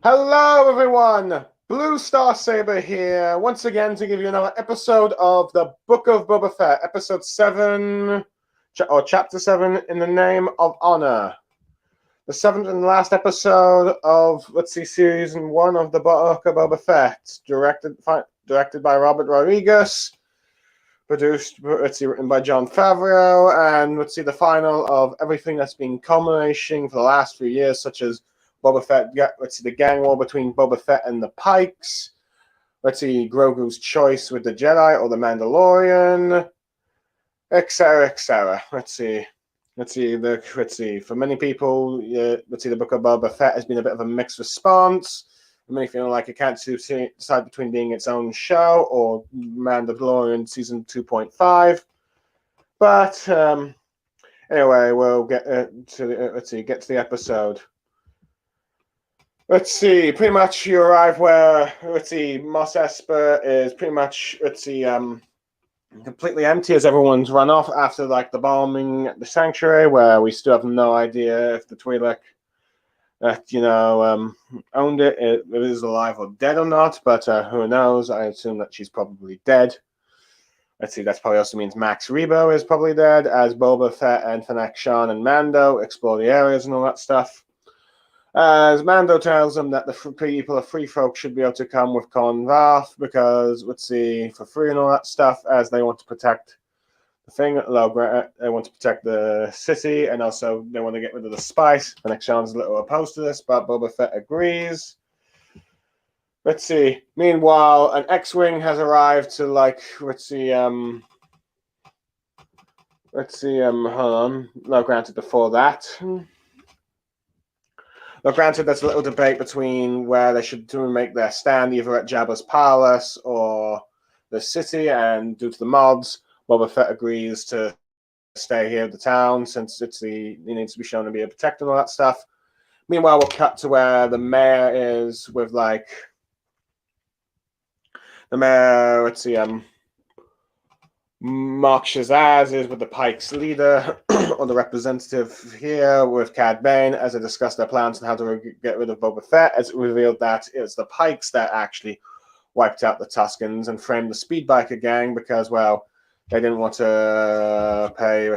Hello, everyone! Blue Star Saber here, once again to give you another episode of the Book of Boba Fett, episode 7, or chapter 7, in the name of honor. The seventh and last episode of, season 1 of the Book of Boba Fett, directed by Robert Rodriguez, produced, written by Jon Favreau, and the final of everything that's been culminating for the last few years, such as Boba Fett, the gang war between Boba Fett and the Pikes. Grogu's choice with the Jedi or the Mandalorian, etc., etc. For many people, the Book of Boba Fett has been a bit of a mixed response. Many feeling like it can't decide between being its own show or Mandalorian season 2.5. But anyway, we'll get to the episode. Pretty much you arrive where, Mos Espa is pretty much, completely empty as everyone's run off after, the bombing at the Sanctuary, where we still have no idea if the Twi'lek that, owned it is alive or dead or not, but who knows? I assume that she's probably dead. That probably also means Max Rebo is probably dead, as Boba Fett and Fennec Shan and Mando explore the areas and all that stuff. As Mando tells them that the people of Free Folk should be able to come with Con Varth because, for free and all that stuff, as they want to protect the thing. They want to protect the city, and also they want to get rid of the spice. Fennec Shan's a little opposed to this, but Boba Fett agrees. Meanwhile, an X-Wing has arrived to, hold on. No, granted, before that. Now, granted, there's a little debate between where they should make their stand, either at Jabba's palace or the city, and due to the mods, Boba Fett agrees to stay here at the town since he needs to be shown to be a protector and all that stuff. Meanwhile, we'll cut to where the mayor is with, Mark Shazaz is with the Pikes leader, or the representative here, with Cad Bane, as they discuss their plans on how to get rid of Boba Fett, as it revealed that it's the Pikes that actually wiped out the Tuskens and framed the Speedbiker gang because, well, they didn't want to pay,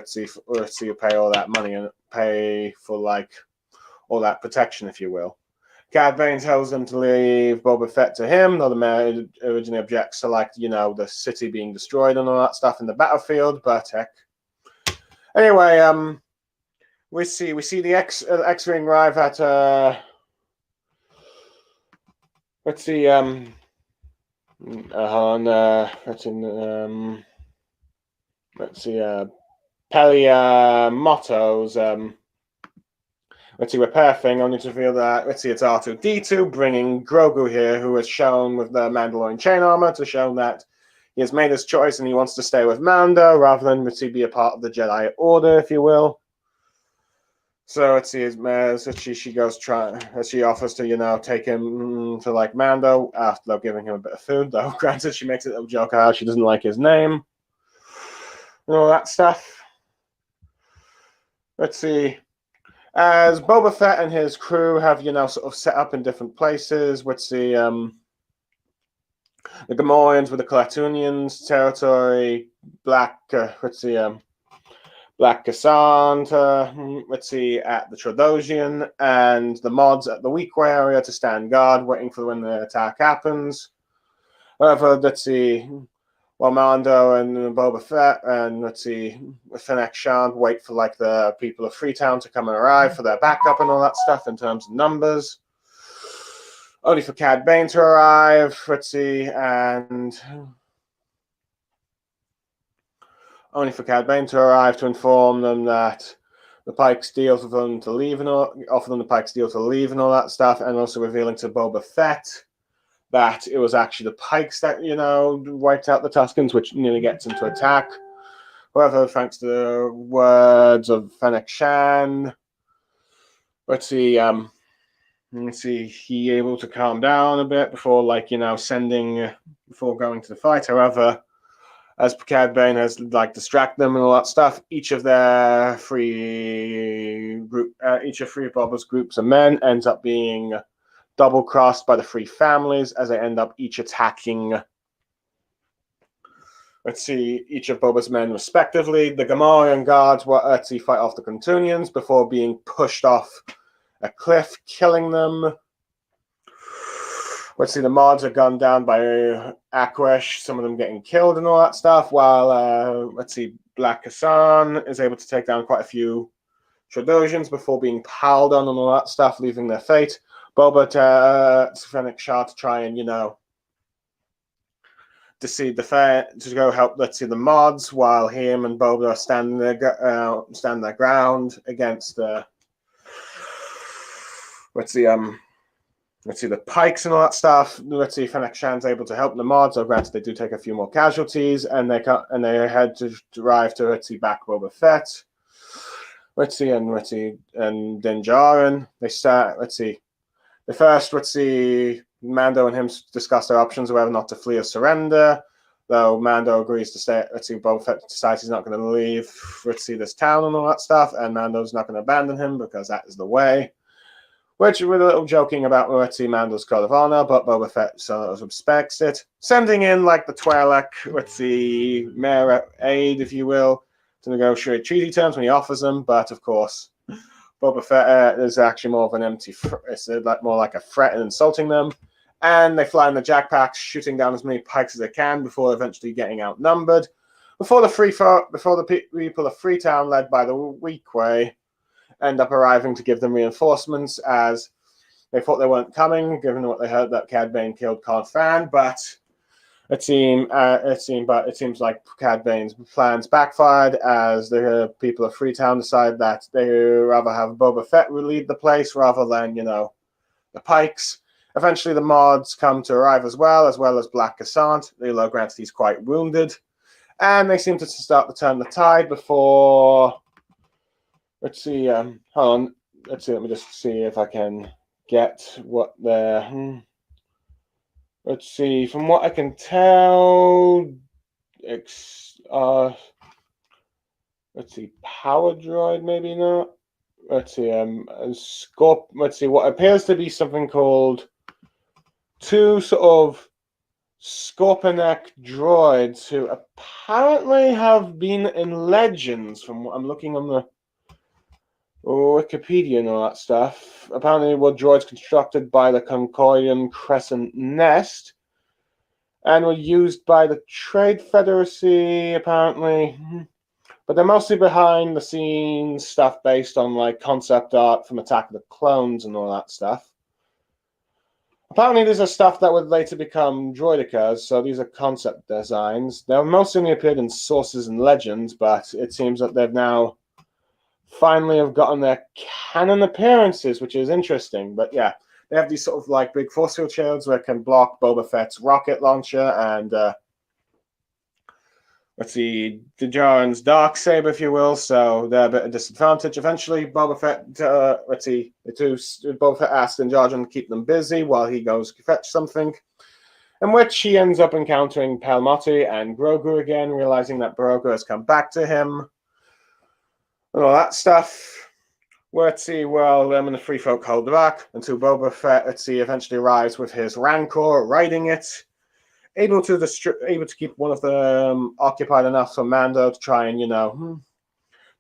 pay all that money and pay for, all that protection, if you will. Cad Bane tells them to leave Boba Fett to him, though the mayor originally objects to, the city being destroyed and all that stuff in the battlefield, but heck. Anyway, we see the X-Wing arrive at, Peli Motto's, repair thing, only to reveal that, it's R2-D2 bringing Grogu here, who is shown with the Mandalorian chain armor to show that he has made his choice and he wants to stay with Mando rather than be a part of the Jedi Order, if you will. So she goes she offers to take him to Mando after giving him a bit of food. Though granted, she makes a little joke how she doesn't like his name and all that stuff. As Boba Fett and his crew have sort of set up in different places, the Gamorreans with the Klatooinians territory, Black Cassandra, at the Tradosian, and the mods at the Weequay area to stand guard, waiting for when the attack happens. However, while Mando and Boba Fett and Fennec Shan wait for the people of Freetown to come and arrive for their backup and all that stuff in terms of numbers. Only for Cad Bane to arrive, to inform them that the Pikes deal for them to leave and offer them the Pikes deal to leave and all that stuff, and also revealing to Boba Fett that it was actually the Pikes that, wiped out the Tuskens, which nearly gets him to attack. However, thanks to the words of Fennec Shan, he able to calm down a bit before, before going to the fight. However, as Cad Bane has distracted them and all that stuff, each of Boba's groups of men ends up being double-crossed by the three families as they end up each attacking, each of Boba's men respectively. The Gamorrean guards will fight off the Kantunians before being pushed off a cliff, killing them. The mods are gunned down by Akwesh, some of them getting killed and all that stuff, while, Black Hassan is able to take down quite a few Trandoshians before being piled on and all that stuff, leaving their fate. Boba to Fennec Shah to try and, deceive to go help, the mods, while him and Boba are standing their ground against the, the pikes and all that stuff. Fennec Shan's able to help the mods, so granted they do take a few more casualties, and they head to drive to back Boba Fett. And Din Djarin. They start, the first, Mando and him discuss their options, whether or not to flee or surrender. Though Mando agrees to stay, Boba Fett decides he's not going to leave, this town and all that stuff, and Mando's not going to abandon him because that is the way. Which we're a little joking about Mando's code of honor, but Boba Fett respects it. Sending in, the Twi'lek, mayor aide, if you will, to negotiate treaty terms when he offers them, but of course, Boba Fett is actually more of an empty, it's more like a threat and insulting them. And they fly in the jackpacks, shooting down as many pikes as they can before eventually getting outnumbered. Before the people of Freetown, led by the Weequay, end up arriving to give them reinforcements, as they thought they weren't coming, given what they heard that Cad Bane killed Con Fan, but it seems like Cad Bane's plans backfired, as the people of Freetown decide that they rather have Boba Fett lead the place rather than, the pikes. Eventually, the mods come to arrive as well as Black Cassant. Granted, he's quite wounded, and they seem to start to turn the tide before. Hold on. Let me just see if I can get what they're. From what I can tell, power droid, maybe not. What appears to be something called two sort of Scorpionic droids who apparently have been in Legends, from what I'm looking on the Wikipedia and all that stuff. Apparently were droids constructed by the Concordian Crescent Nest and were used by the Trade Federacy, apparently. But they're mostly behind the scenes stuff based on concept art from Attack of the Clones and all that stuff. Apparently these are stuff that would later become droidicas, so these are concept designs. They mostly only appeared in Sources and Legends, but it seems that they've now finally have gotten their canon appearances, which is interesting. But yeah, they have these sort of big force field shields where it can block Boba Fett's rocket launcher and Djarin's dark saber, if you will. So they're a bit of a disadvantage. Eventually, Boba Fett, Boba Fett asks Din Djarin to keep them busy while he goes to fetch something, in which he ends up encountering Palmoti and Grogu again, realizing that Grogu has come back to him. And all that stuff. Them and the Free Folk hold back until Boba Fett, eventually arrives with his Rancor, riding it, able to keep one of them occupied enough for Mando to try and,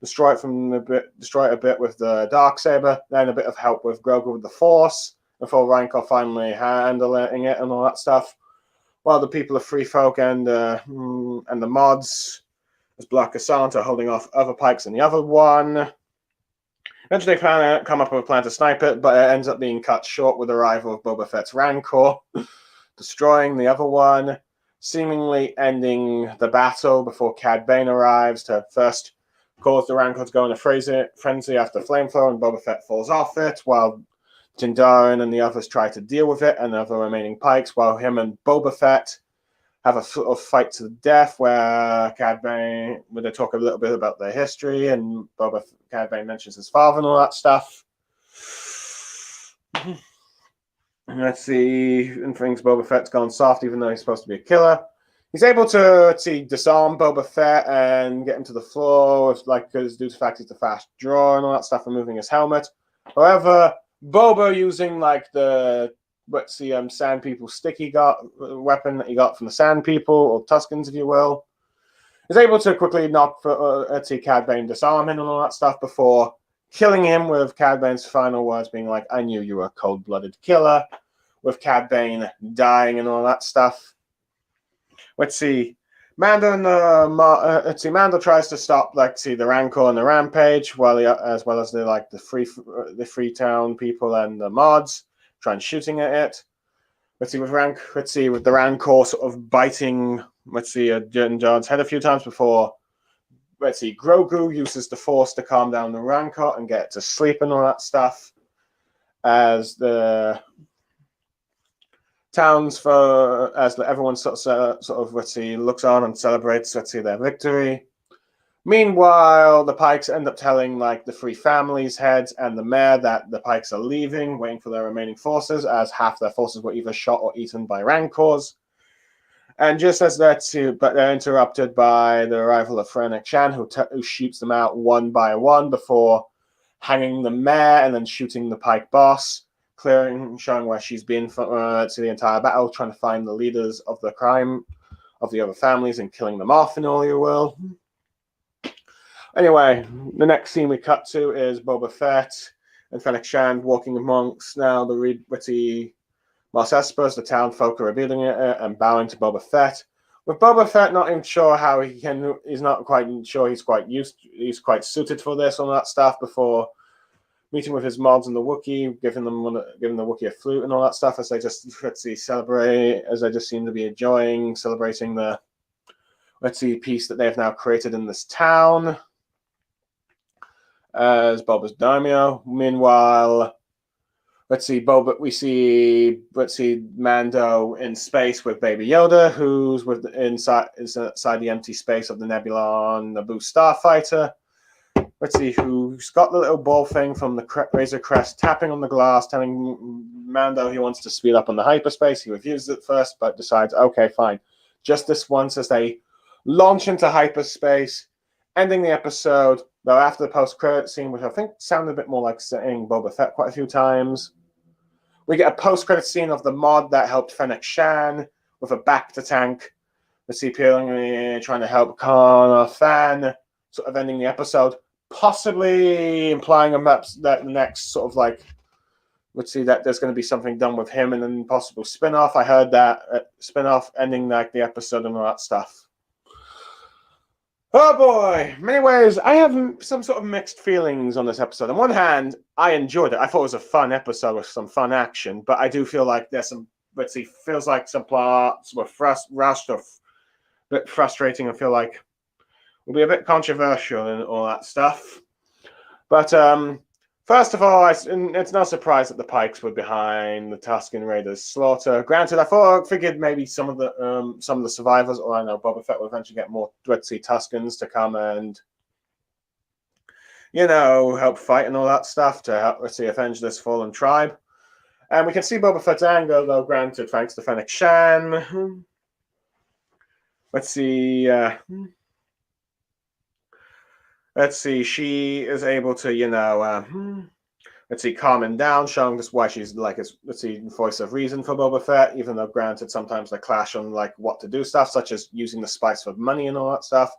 destroy it a bit with the Darksaber, then a bit of help with Grogu with the Force, before Rancor finally handling it and all that stuff. While the people of Free Folk and the mods, as Black Cassant, are holding off other pikes in the other one. Eventually they come up with a plan to snipe it, but it ends up being cut short with the arrival of Boba Fett's Rancor, destroying the other one, seemingly ending the battle before Cad Bane arrives to first cause the Rancor to go in a frenzy after flamethrower, and Boba Fett falls off it, while Din Djarin and the others try to deal with it and other remaining pikes, while him and Boba Fett have a sort of fight to the death where they talk a little bit about their history, and Cad Bane mentions his father and all that stuff. And thinks Boba Fett's gone soft, even though he's supposed to be a killer. He's able to disarm Boba Fett and get him to the floor, because due to the fact he's a fast drawer and all that stuff, removing his helmet. However, Boba using like the Sand People stick he got, weapon that he got from the Sand People, or Tuskens, if you will, is able to quickly knock Cad Bane, disarm him and all that stuff before killing him, with Cad Bane's final words being like, "I knew you were a cold-blooded killer," with Cad Bane dying and all that stuff. Let's see. Mando and Mando tries to stop the Rancor and the Rampage, while as well as the Freetown people and the mods trying shooting at it. With the Rancor sort of biting Din Djarin's head a few times before. Grogu uses the Force to calm down the Rancor and get it to sleep and all that stuff. As the as everyone looks on and celebrates their victory. Meanwhile, the Pikes end up telling the three families' heads and the mayor that the Pikes are leaving, waiting for their remaining forces, as half their forces were either shot or eaten by Rancors. And just as they're interrupted by the arrival of Fennec Shan, who shoots them out one by one before hanging the mayor and then shooting the Pike boss, showing where she's been to the entire battle, trying to find the leaders of the crime of the other families and killing them off, in all you will. Anyway, the next scene we cut to is Boba Fett and Fennec Shand walking amongst now the witty Mos Espas. The town folk are revealing it and bowing to Boba Fett. With Boba Fett not even sure how he's not quite sure he's quite suited for this, all that stuff, before meeting with his mods and the Wookiee, giving the Wookiee a flute and all that stuff, as they just celebrate, as they just seem to be celebrating the peace that they have now created in this town as Boba's daimyo. Meanwhile, we see Mando in space with Baby Yoda, who's inside the empty space of the Nebulon Naboo starfighter. Who's got the little ball thing from the Razor Crest tapping on the glass, telling Mando he wants to speed up on the hyperspace. He refuses at first, but decides, okay, fine. Just this once, as they launch into hyperspace, ending the episode, though after the post-credit scene, which I think sounded a bit more like saying Boba Fett quite a few times. We get a post-credit scene of the mod that helped Fennec Shan with a back-to-tank. Peeling trying to help Kana Fan, sort of ending the episode, possibly implying that the next that there's going to be something done with him and then possible spin-off. I heard that spin-off ending the episode and all that stuff. Oh boy! In many ways, I have some sort of mixed feelings on this episode. On one hand, I enjoyed it. I thought it was a fun episode with some fun action, but I do feel like there's some, feels like some plots were rushed or a bit frustrating. I feel like will be a bit controversial and all that stuff. But first of all, it's no surprise that the Pikes were behind the Tusken Raiders' slaughter. Granted, I figured maybe some of the survivors, or I know Boba Fett will eventually get more Tuskens to come and help fight and all that stuff to help avenge this fallen tribe. And we can see Boba Fett's anger, though. Granted, thanks to Fennec Shan. She is able to, calm him down, showing us why she's voice of reason for Boba Fett, even though granted sometimes they clash on what to do stuff, such as using the spice for money and all that stuff,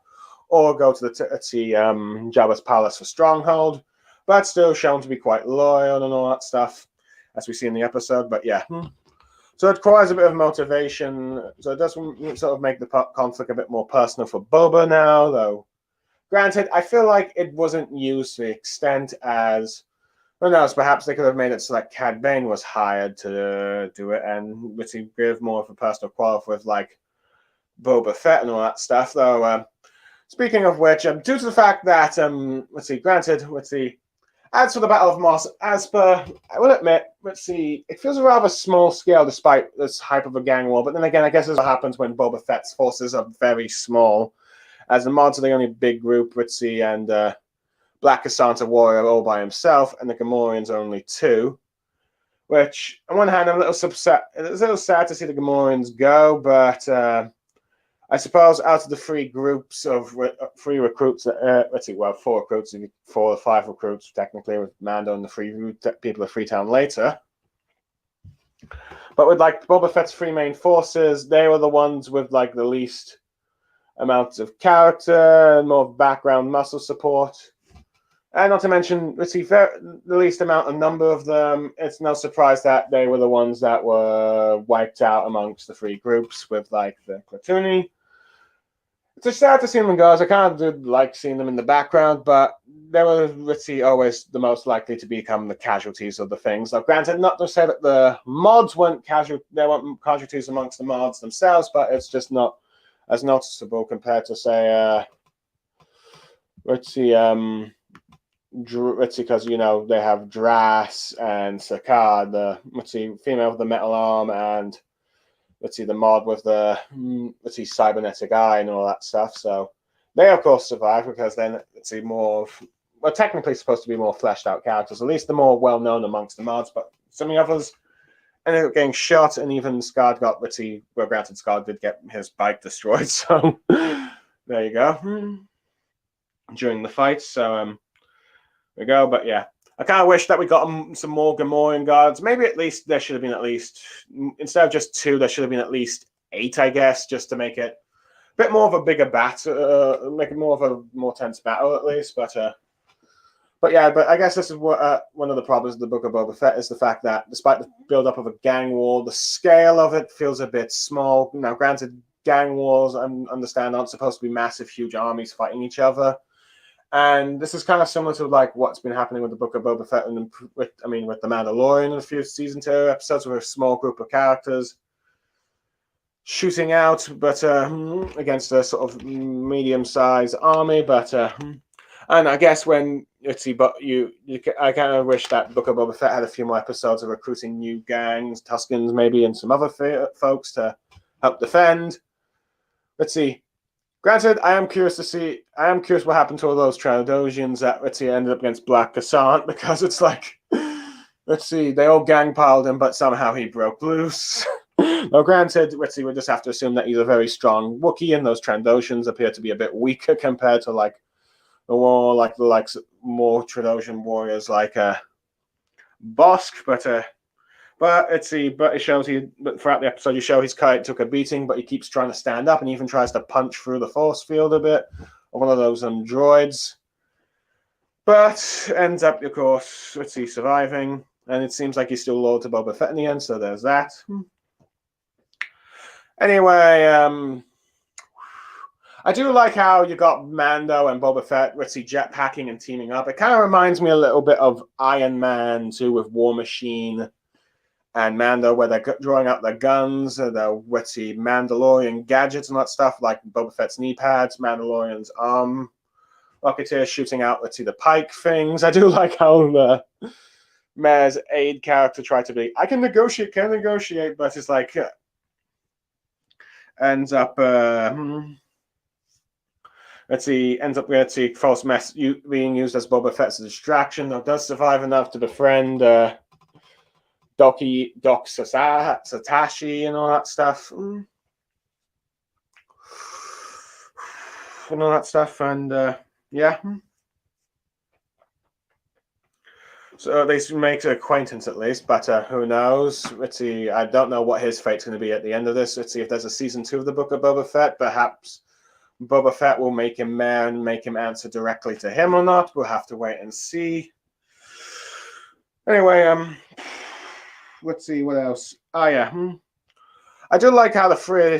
or go to Jabba's palace for stronghold, but still shown to be quite loyal and all that stuff, as we see in the episode. But yeah. So it requires a bit of motivation, so it does sort of make the conflict a bit more personal for Boba now, though. Granted, I feel like it wasn't used to the extent as, who knows, perhaps they could have made it so that Cad Bane was hired to do it and give more of a personal quality with Boba Fett and all that stuff, though. Speaking of which, due to the fact that, as for the Battle of Mos Espa, I will admit, it feels a rather small scale despite this hype of a gang war, but then again, I guess this is what happens when Boba Fett's forces are very small, as the mods are the only big group, and Black Asanta Warrior all by himself, and the Gamorreans are only two. Which, on one hand, I'm a little sad to see the Gamorreans go, but I suppose out of the three recruits, four recruits, 4 or 5 recruits technically, with Mando and the three people of Freetown later. But with like Boba Fett's 3 main forces, they were the ones with like the least amounts of character and more background muscle support. And not to mention, the least amount of number of them. It's no surprise that they were the ones that were wiped out amongst the 3 groups with like the Platoony. It's just sad to see them go. I kind of did like seeing them in the background, but they were, always the most likely to become the casualties of the things. Now, granted, not to say that the mods weren't casualties amongst the mods themselves, but it's just not as noticeable compared to, say, because they have Drass and Sakar, the female with the metal arm, and the mod with the cybernetic eye and all that stuff. So they of course survive because then technically supposed to be more fleshed out characters, at least the more well known amongst the mods, but some of the others ended up getting shot, and even Scar got granted Scar did get his bike destroyed, so there you go. During the fight, so there we go. But yeah, I kind of wish that we got some more Gamorrean guards. Maybe at least there should have been instead of just 2, there should have been at least 8, I guess, just to make it a bit more of a bigger make it more of a more tense battle at least. But I guess this is what one of the problems of the Book of Boba Fett is the fact that despite the build-up of a gang war, the scale of it feels a bit small. Now, granted, gang wars, I understand, aren't supposed to be massive, huge armies fighting each other. And this is kind of similar to like what's been happening with the Book of Boba Fett and with the Mandalorian in a few season 2 episodes, with a small group of characters shooting out, but against a sort of medium-sized army. But and I guess I kind of wish that Book of Boba Fett had a few more episodes of recruiting new gangs, Tuskens maybe, and some other folks to help defend. Granted, I am curious what happened to all those Trandoshans that ended up against Black Cassant, because it's like, they all gang-piled him, but somehow he broke loose. Now, granted, we just have to assume that he's a very strong Wookiee, and those Trandoshans appear to be a bit weaker compared to like more Trandoshan warriors like Bosk, But it shows throughout the episode, you show his kite took a beating, but he keeps trying to stand up and even tries to punch through the force field a bit of one of those droids. But ends up, of course, surviving, and it seems like he's still loyal to Boba Fett in the end. So there's that. Anyway, I do like how you got Mando and Boba Fett, jetpacking and teaming up. It kind of reminds me a little bit of Iron Man 2 with War Machine and Mando, where they're drawing out their guns, their witty Mandalorian gadgets and that stuff, like Boba Fett's knee pads, Mandalorian's arm rocketeer shooting out, the pike things. I do like how the Mayor's aide character tried to be, I can negotiate, but it's like, ends up, false mess being used as Boba Fett's distraction, though does survive enough to befriend Doc Satashi and all that stuff. And yeah. So they make an acquaintance at least, but who knows? I don't know what his fate's going to be at the end of this. Let's see if there's a season 2 of the Book of Boba Fett. Perhaps Boba Fett will make him mayor and make him answer directly to him or not. We'll have to wait and see. Anyway, let's see what else. Oh yeah, I do like how the free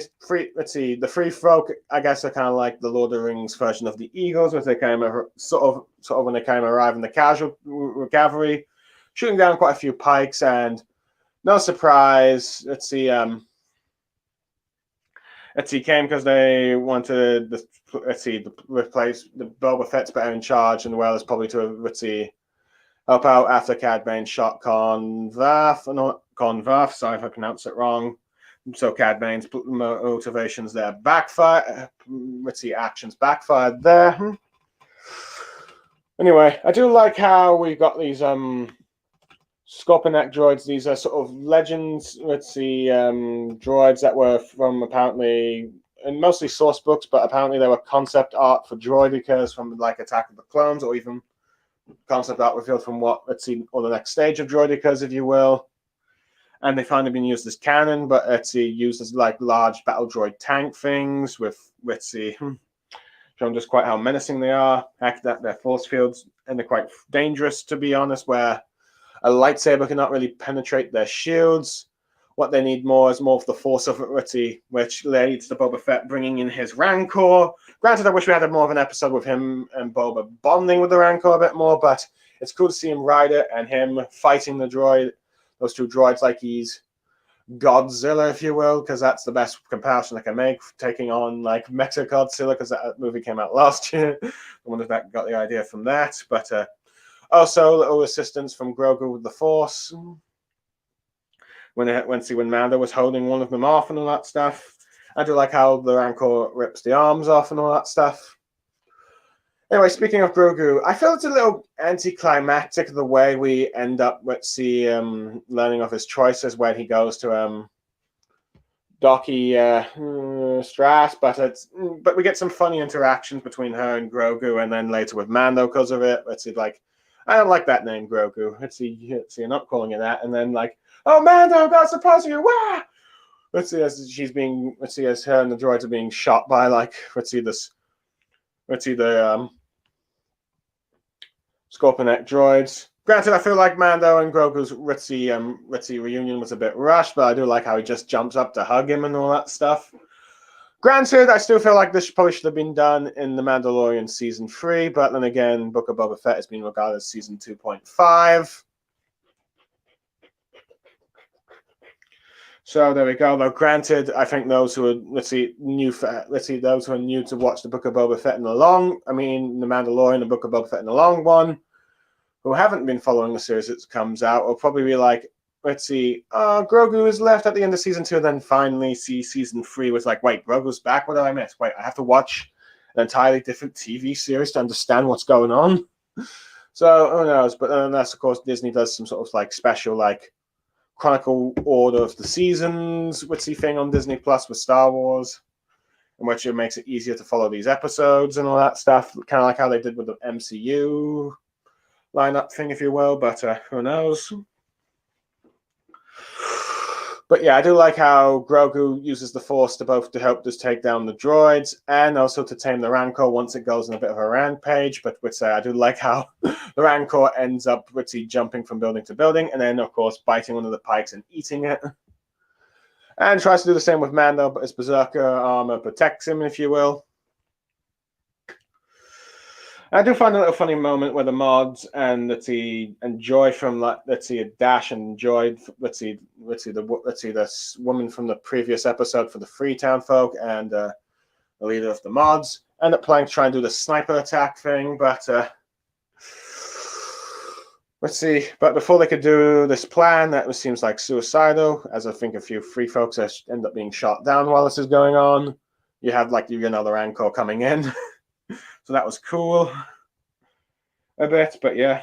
folk, I guess, are kind of like the Lord of the Rings version of the Eagles, where they kind of sort of when they kind of arrive in the cavalry, shooting down quite a few pikes, and no surprise, came because they wanted to replace the Boba Fett's better in charge, and well as probably to help out after Cad Bane shot Convath, sorry if I pronounced it wrong. So Cad Bane's motivations there backfire. Actions backfired there. Anyway, I do like how we got these Scorpion droids. These are sort of legends. Droids that were from apparently in mostly source books, but apparently there were concept art for droidicas from like Attack of the Clones, or even concept art revealed from what, let's see, or the next stage of droidicas, if you will. And they finally been used as canon, but let's see, used as like large battle droid tank things with, let's see, showing just quite how menacing they are. Heck, that their force fields, and they're quite dangerous, to be honest, where a lightsaber cannot really penetrate their shields. What they need more is more of the force of it, which leads to Boba Fett bringing in his Rancor. Granted, I wish we had more of an episode with him and Boba bonding with the Rancor a bit more, but it's cool to see him ride it and him fighting the droid, those two droids, like he's Godzilla, if you will, because that's the best comparison I can make, taking on like Mecha Godzilla, because that movie came out last year. I wonder if that got the idea from that. But also little assistance from Grogu with the Force. When Mando was holding one of them off and all that stuff. I do like how the Rancor rips the arms off and all that stuff. Anyway, speaking of Grogu, I feel it's a little anticlimactic the way we end up, learning of his choices when he goes to Docky Strass, but we get some funny interactions between her and Grogu, and then later with Mando because of it. Let's see, like, I don't like that name, Grogu. Let's see, you're not calling it that, and then like, oh, Mando, God surprise you! Wah! Let's see, as her and the droids are being shot by the Scorpionet droids. Granted, I feel like Mando and Grogu's Ritzy reunion was a bit rushed, but I do like how he just jumps up to hug him and all that stuff. Granted, I still feel like this probably should have been done in The Mandalorian Season 3, but then again, Book of Boba Fett has been regarded as Season 2.5. So there we go. Though granted, I think those who are new to watch the Book of Boba Fett in the Mandalorian, the Book of Boba Fett in the long one, who haven't been following the series as it comes out, will probably be like, Grogu is left at the end of Season 2, and then finally see Season 3 was like, wait, Grogu's back? What did I miss? Wait, I have to watch an entirely different TV series to understand what's going on? So, who knows? But unless, of course, Disney does some sort of like special, like, Chronicle order of the seasons thing on Disney Plus with Star Wars, in which it makes it easier to follow these episodes and all that stuff, kind of like how they did with the MCU lineup thing, if you will, but who knows? But yeah, I do like how Grogu uses the Force to help just take down the droids and also to tame the Rancor once it goes on a bit of a rampage. But I do like how the Rancor ends up jumping from building to building and then, of course, biting one of the pikes and eating it. And tries to do the same with Mando, but his Berserker armor protects him, if you will. I do find a little funny moment where the mods and Joy from Dash and Joy, the woman from the previous episode for the Freetown folk and the leader of the mods end up trying to do the sniper attack thing, but but before they could do this plan, that seems like suicidal, as I think a few free folks end up being shot down while this is going on. You have another Rancor coming in. So that was cool a bit, but yeah.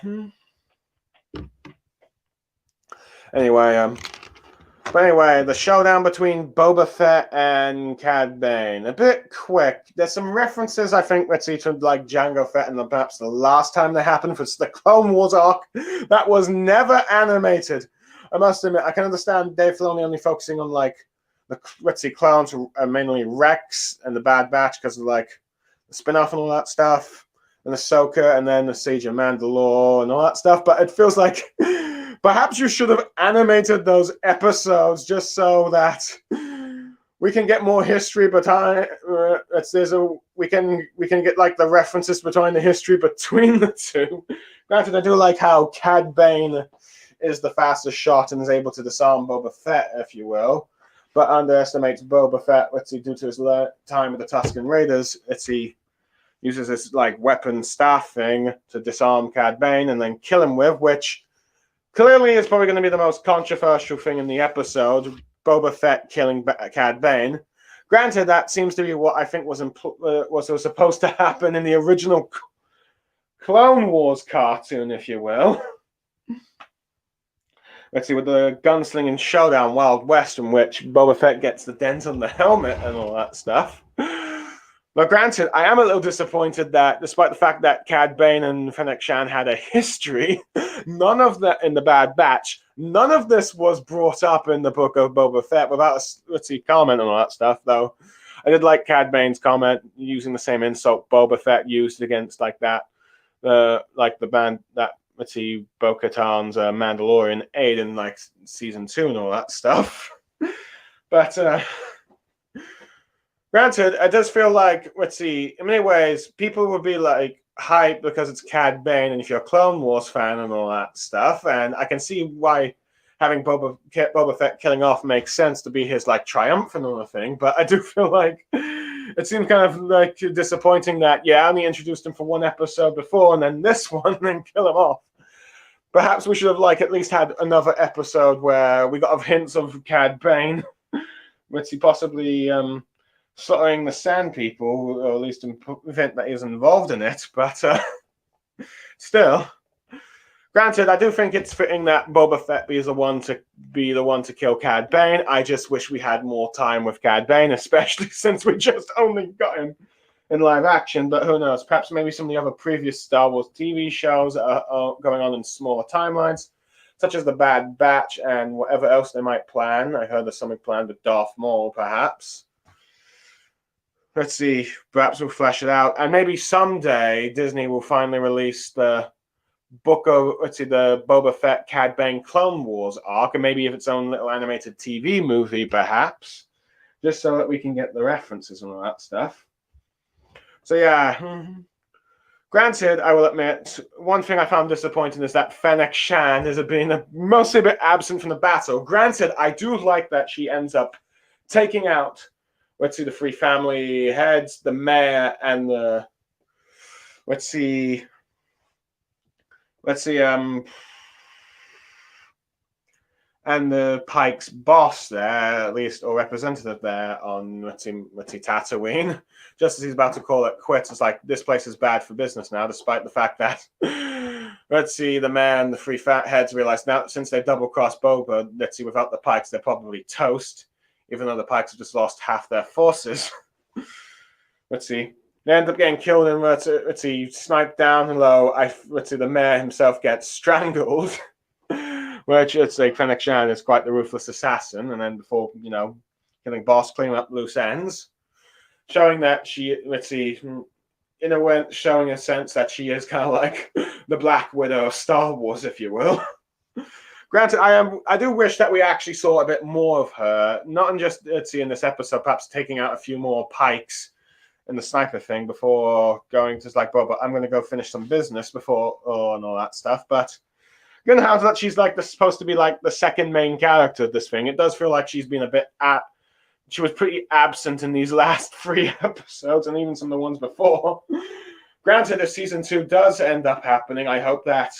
Anyway, the showdown between Boba Fett and Cad Bane, a bit quick. There's some references, I think, to like Jango Fett, and perhaps the last time they happened was the Clone Wars arc that was never animated. I must admit, I can understand Dave Filoni only focusing on like the clones, mainly Rex and the Bad Batch, because of like the spin-off and all that stuff, and Ahsoka, and then the Siege of Mandalore and all that stuff. But it feels like perhaps you should have animated those episodes just so that we can get more history behind. We can get like the references behind the history between the two. Granted, I do like how Cad Bane is the fastest shot and is able to disarm Boba Fett, if you will, but underestimates Boba Fett. Due to his time with the Tusken Raiders, he uses this like weapon staff thing to disarm Cad Bane and then kill him with, which clearly is probably going to be the most controversial thing in the episode, Boba Fett killing Cad Bane. Granted, that seems to be what I think was supposed to happen in the original Clone Wars cartoon, if you will. let's see, with the gunslinging showdown Wild West, in which Boba Fett gets the dent on the helmet and all that stuff. But granted, I am a little disappointed that, despite the fact that Cad Bane and Fennec Shan had a history, none of that in the Bad Batch, none of this was brought up in the book of Boba Fett without a, let's see, comment and all that stuff, though. I did like Cad Bane's comment using the same insult Boba Fett used against like that, like the band that, let's see, Bo-Katan's Mandalorian aid in like season 2 and all that stuff. But granted, it does feel like, let's see, in many ways, people would be like hyped because it's Cad Bane and if you're a Clone Wars fan and all that stuff. And I can see why having Boba Fett killing off makes sense to be his like triumphant or thing. But I do feel like it seems kind of like disappointing that, yeah, I only introduced him for one episode before and then this one, and then kill him off. Perhaps we should have like at least had another episode where we got hints of Cad Bane, which he possibly slaughtering the Sand People, or at least event that he was involved in it. But still, granted, I do think it's fitting that Boba Fett be the one to kill Cad Bane. I just wish we had more time with Cad Bane, especially since we just only got him in live action. But who knows? Perhaps maybe some of the other previous Star Wars TV shows are going on in smaller timelines, such as the Bad Batch and whatever else they might plan. I heard there's something planned with Darth Maul, perhaps. Let's see. Perhaps we'll flesh it out, and maybe someday Disney will finally release the book of, let's see, the Boba Fett Cad Bane Clone Wars arc, and maybe if its own little animated TV movie, perhaps, just so that we can get the references and all that stuff. So yeah, granted, I will admit, one thing I found disappointing is that Fennec Shan is being mostly a bit absent from the battle. Granted, I do like that she ends up taking out, let's see, the three family heads, the mayor, and the, let's see, and the Pike's boss there, at least, or representative there on, let's see, Tatooine. Just as he's about to call it quits, it's like, this place is bad for business now, despite the fact that, let's see, the mayor and the three fat heads realize now, since they double-crossed Boba, let's see, without the Pikes, they're probably toast, even though the Pikes have just lost half their forces. Let's see. They end up getting killed and, let's see, sniped down low. Let's see, the mayor himself gets strangled. Which, it's like, Fennec Shan is quite the ruthless assassin, and then before, you know, killing boss, cleaning up loose ends, showing that she, let's see, in a way, showing a sense that she is kind of like the Black Widow of Star Wars, if you will. Granted, I do wish that we actually saw a bit more of her, not in just, let's see, in this episode, perhaps taking out a few more Pikes in the sniper thing before going to, like, Boba, I'm going to go finish some business before, and all that stuff, but given how that she's like supposed to be like the second main character of this thing, it does feel like she's been a bit she was pretty absent in these last 3 episodes and even some of the ones before. Granted, if season 2 does end up happening, I hope that,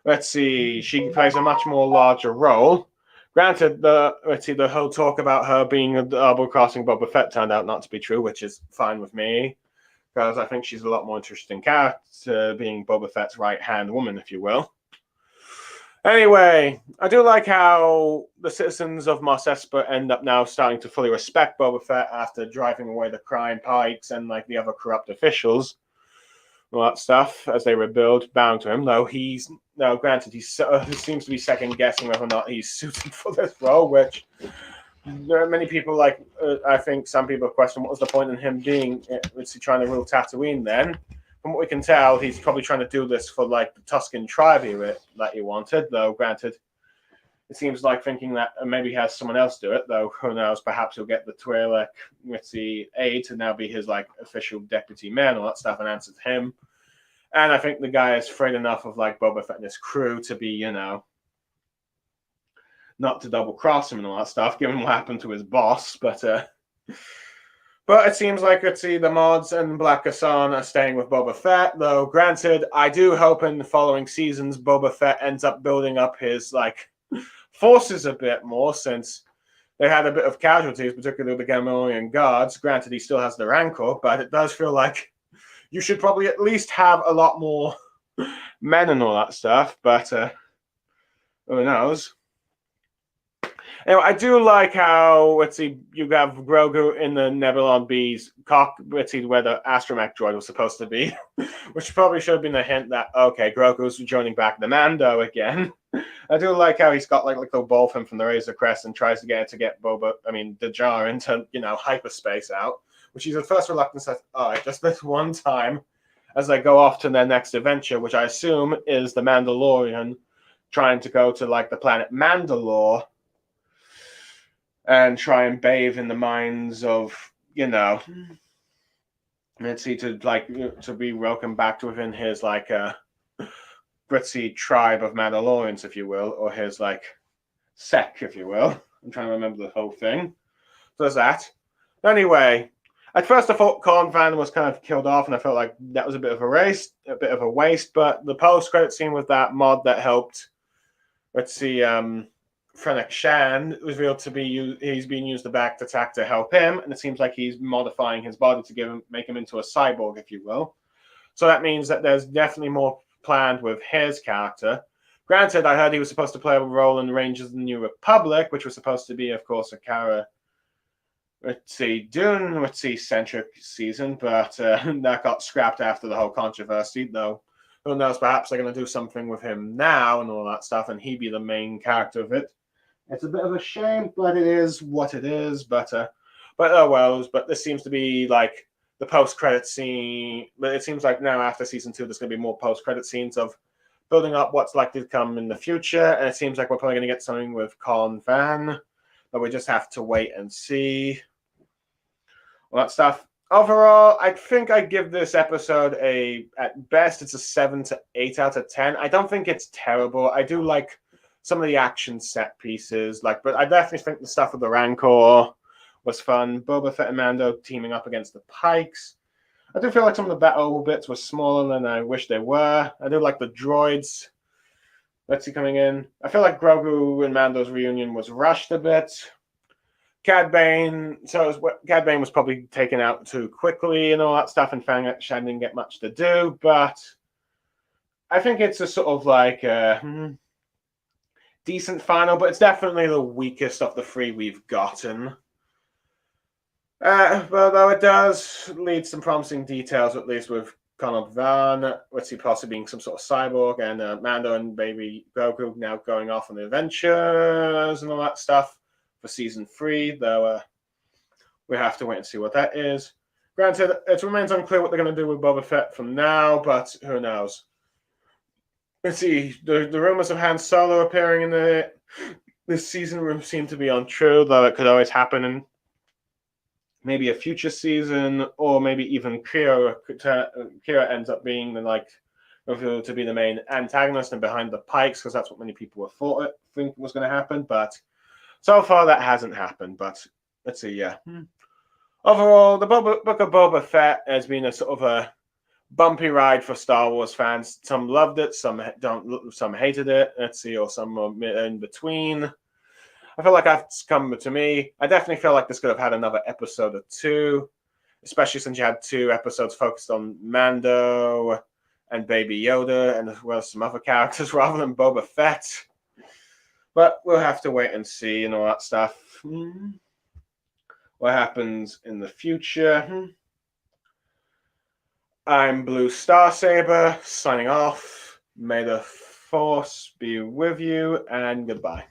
let's see, she plays a much more larger role. Granted, the whole talk about her being a double-crossing Boba Fett turned out not to be true, which is fine with me, because I think she's a lot more interesting character, being Boba Fett's right-hand woman, if you will. Anyway, I do like how the citizens of Mos Espa end up now starting to fully respect Boba Fett after driving away the crime Pikes and like the other corrupt officials. All that stuff as they rebuild, bowing to him. Though granted, he seems to be second guessing whether or not he's suited for this role, which there are many people like. I think some people question what was the point in him being. Was he trying to rule Tatooine then? From what we can tell, he's probably trying to do this for like the Tusken tribe that he wanted. Though granted, it seems like thinking that maybe he has someone else do it. Though who knows? Perhaps he'll get the Twi'lek, let's see, aide to now be his like official deputy man, all that stuff, and answer to him. And I think the guy is afraid enough of like Boba Fett and his crew to be, you know, not to double cross him and all that stuff, given what happened to his boss. But it seems like, let's see, the mods and Black Hassan are staying with Boba Fett. Though granted, I do hope in the following seasons Boba Fett ends up building up his like forces a bit more, since they had a bit of casualties, particularly the Gamorrean guards. Granted, he still has the Rancor, but it does feel like you should probably at least have a lot more men and all that stuff. But Who knows? Anyway, I do like how, let's see, you have Grogu in the Nebulon B's let's see, where the astromech droid was supposed to be, which probably should have been a hint that, okay, Grogu's joining back the Mando again. I do like how he's got like the ball from the Razor Crest and tries to get the Jar into, hyperspace out, which he's at first reluctant says, all right, just this one time as they go off to their next adventure, which I assume is the Mandalorian trying to go to like the planet Mandalore and try and bathe in the minds of, let's see, to be welcomed back to within his like gritty tribe of Mandalorians, if you will, or his like sect, if you will. I'm trying to remember the whole thing. So there's that. Anyway, at first I thought Colin Van was kind of killed off, and I felt like that was a bit of a waste. But the post-credit scene with that mod that helped, let's see, Fennec Shan was revealed to be he's being used the back attack to help him, and it seems like he's modifying his body to make him into a cyborg, if you will. So that means that there's definitely more planned with his character. Granted, I heard he was supposed to play a role in Rangers of the New Republic, which was supposed to be, of course, a Cara, Dune, centric season, but that got scrapped after the whole controversy, though. Who knows, perhaps they're going to do something with him now and all that stuff, and he be the main character of it. It's a bit of a shame, but it is what it is. But oh well. But this seems to be like the post-credit scene. But it seems like now after season 2, there's going to be more post-credit scenes of building up what's likely to come in the future. And it seems like we're probably going to get something with Colin Van, but we just have to wait and see all that stuff. Overall, I think I'd give this episode at best, it's a 7 to 8 out of 10. I don't think it's terrible. I do like some of the action set pieces, but I definitely think the stuff with the Rancor was fun. Boba Fett and Mando teaming up against the Pikes. I do feel like some of the battle bits were smaller than I wish they were. I do like the droids. Let's see, coming in. I feel like Grogu and Mando's reunion was rushed a bit. Cad Bane was probably taken out too quickly and all that stuff, and Fang Shan didn't get much to do, but I think it's a sort of like decent final, but it's definitely the weakest of the 3 we've gotten. But though it does lead some promising details, at least with Colin Van, let's see, possibly being some sort of cyborg, and Mando and baby Grogu now going off on the adventures and all that stuff for season 3, though we have to wait and see what that is. Granted, it remains unclear what they're going to do with Boba Fett from now, but who knows? Let's see, the rumors of Han Solo appearing in this season seem to be untrue, though it could always happen in maybe a future season, or maybe even Kira ends up being revealed to be the main antagonist and behind the Pikes, because that's what many people think was going to happen, but so far that hasn't happened. But let's see, yeah. Overall, the Book of Boba Fett has been a sort of a bumpy ride for Star Wars fans. Some loved it, some hated it. Let's see, or some in between. I feel like that's come to me. I definitely feel like this could have had another episode or 2, especially since you had 2 episodes focused on Mando and Baby Yoda, and as well as some other characters rather than Boba Fett. But we'll have to wait and see and all that stuff. What happens in the future? I'm Blue Starsaber, signing off. May the Force be with you, and goodbye.